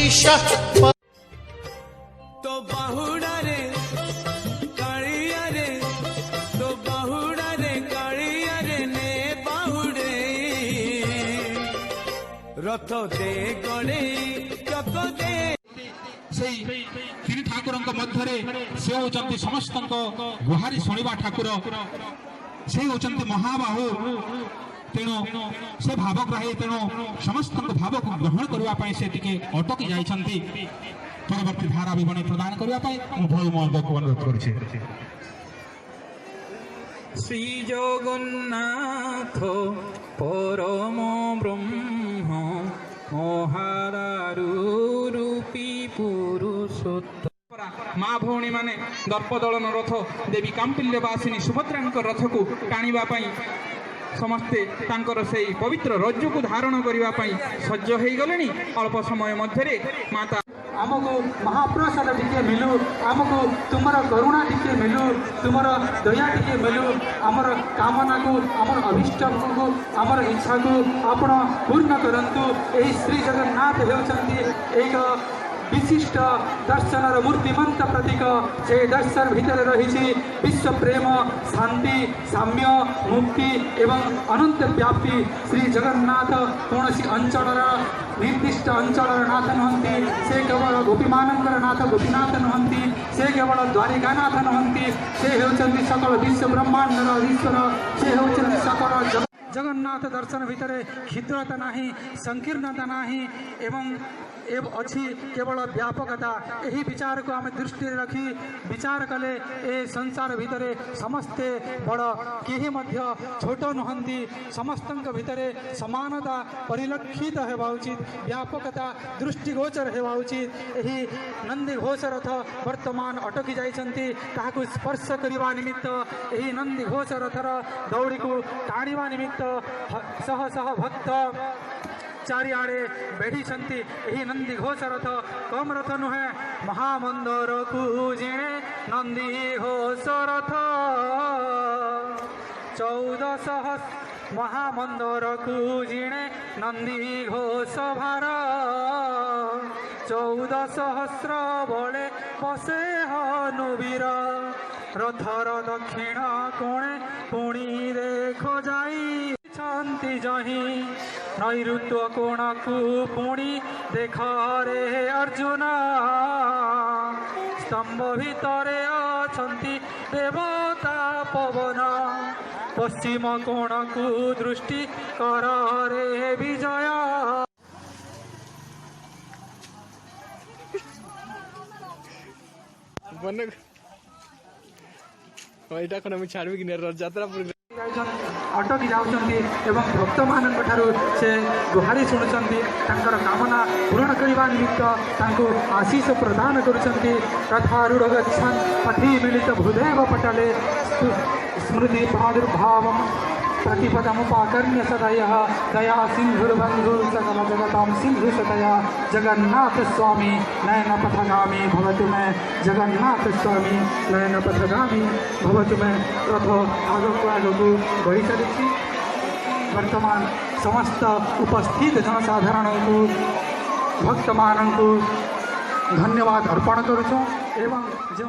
ईशा तो बाहुड़ा रे कालिया रे तो बाहुड़ा रे कालिया रे ने बाहुड़े रथ दे गड़े रथ दे श्री ठाकुर मध्य से होती समस्त गुहारी शुणा ठाकुर से होती महाबाहु तेणु से भावग्राही तेणु समस्त भाव को ग्रहण करने से टिके अटकी जाइछंती परवर्ती धारा विवरणी प्रदान करने भय महंत को अनुरोध करुछे। श्री जगन्नाथ परम ब्रह्म महारूपी पुरुषोत्तम माँ भौणी माने दर्पदलन रथ देवी कांपिल्यवासिनी सुभद्रा रथ को टाणिबा समस्ते तांकर से पवित्र रज्जु को धारण करने सज्ज हो गले। अल्प समय मध्य माता आमको महाप्रसाद टिके मिलू आमको तुमर करुणा टिके मिलू तुमर दया टिके मिलू आमर कामना को आमर अभिष्ट को आमर इच्छा को आपण पूर्ण करंतु। एही श्री जगन्नाथ हेउचंती एक विशिष्ट दर्शन मूर्तिमंत प्रतीक से दर्शन भितर रही विश्व प्रेम शांति साम्य मुक्ति एवं अनंत व्यापी श्री जगन्नाथ कौन अंचल निर्दिष्ट अंचल नाथ नुहति से केवल गोपीमानंकर नाथ गोपीनाथ नुहति से केवल द्वारिकानाथ नुहति से होती सकल विश्व ब्रह्मांडर ईश्वर से होती सकल जगन्नाथ दर्शन भितर क्षुद्रता नाही संकीर्णता नाही एवं अच्छी केवल व्यापकता यही विचार को आम दृष्टि रखी विचार कले ए संसार भितर समस्ते बड़ केही मध्य छोट नुहति समस्त भितर समानता परिलक्षित होगा उचित व्यापकता दृष्टिगोचर होगा उचित। यही नंदी घोष रथ वर्तमान अटकी जाइछंती ताहाकु स्पर्श करने निमित्त यही नंदी घोष रथर दौड़ी को टाणिबा निमित्त शह शह भक्त चारिआडे बेढ़ी यही नंदी घोष रथ कम रथ नुहे महामंदर कुजिणे नंदी घोष रथ 1400 महामंदर कुजिणे नंदी घोष भार 14 सहस्र बड़े बसे हनुवीर रथर दक्षिण कोणे पुणी देखो जाई शांति जही नैऋत्य कोण को पुणी देख रे अर्जुन स्तंभ भितर अछंती देवता पवन पश्चिम कोण को दृष्टि कर रे विजय। अटकी जाऊँगी एवं भक्त मान से गुहारी शुणुंट कामना पूरण करने निमित्त आशीष प्रदान करुँच रथारूढ़ गच्छन् पथि मिलित भूदेव पटले स्मृति प्रादुर्भाव प्रतिपदमुपाकर्ण्य सदयः दया सिंधुर्बंधु सकल जगतां सिंधु सतया जगन्नाथ स्वामी नयन पथगामी भवतु मैं जगन्नाथ स्वामी नयन पथगामी भवतु मैं। रथ आगक आगक बढ़ी चली वर्तमान समस्त उपस्थित जनसाधारण को भक्त मान को धन्यवाद अर्पण करुँ एवं जो